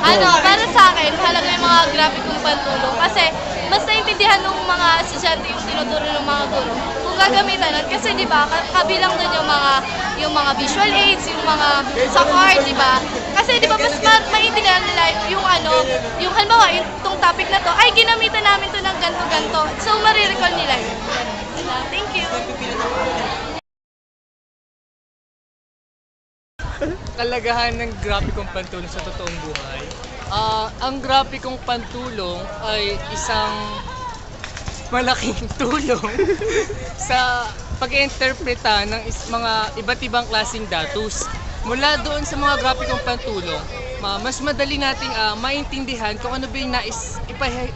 Para sa akin, mahalaga yung mga graphicong pantulong kasi mas naintindihan ng mga estudyante yung tinuturo ng mga guro kung gagamitan nun. Kasi di ba, kabilang dun yung mga visual aids, yung mga sa card, di ba? Kasi di ba, mas maintindihan nila yung halimbawa, yung topic na to, ay ginamitan namin to ng ganto-ganto. So, marirecall nila yun. Diba? Thank you. Kalagahan ng graphicong pantulong sa totoong buhay. Ang graphicong pantulong ay isang malaking tulong sa pag-interpreta ng mga iba't ibang klaseng datos. Mula doon sa mga graphicong pantulong, mas madali nating maintindihan kung ano ba yung nais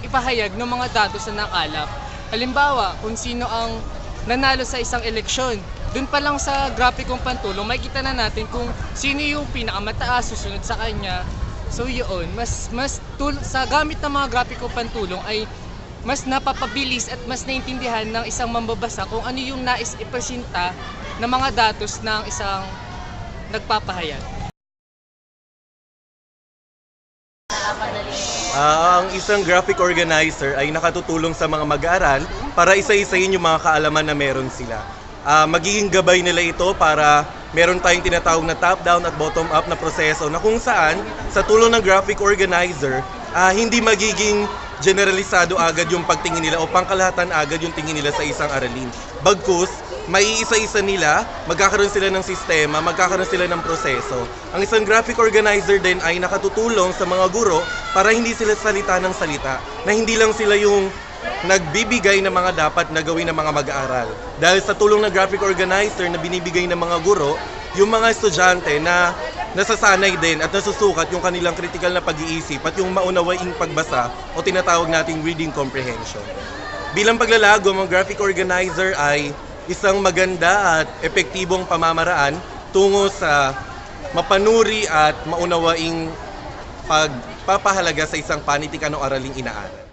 ipahayag ng mga datos na nakalap. Halimbawa, kung sino ang nanalo sa isang eleksyon. Doon pa lang sa graphicong pantulong, makikita na natin kung sino yung pinakamataas susunod sa kanya. So yun, sa gamit ng mga graphicong pantulong ay mas napapabilis at mas naintindihan ng isang mambabasa kung ano yung nais ipresenta ng mga datos ng isang nagpapahayag. Ang isang graphic organizer ay nakatutulong sa mga mag-aaral para isa-isayin yung mga kaalaman na meron sila. Magiging gabay nila ito para meron tayong tinatawag na top-down at bottom-up na proseso na kung saan sa tulong ng graphic organizer, hindi magiging generalisado agad yung pagtingin nila o pangkalahatan agad yung tingin nila sa isang aralin. Bagkus, maiisa-isa nila, magkakaroon sila ng sistema, magkakaroon sila ng proseso. Ang isang graphic organizer din ay nakatutulong sa mga guro para hindi sila salita ng salita, na hindi lang sila yung nagbibigay ng mga dapat na gawin ng mga mag-aaral. Dahil sa tulong ng graphic organizer na binibigay ng mga guro, yung mga estudyante na nasasanay din at nasusukat yung kanilang critical na pag-iisip at yung maunawaing pagbasa o tinatawag nating reading comprehension. Bilang paglalago, ang graphic organizer ay isang maganda at epektibong pamamaraan tungo sa mapanuri at maunawaing pagpapahalaga sa isang panitikan o araling inaaral.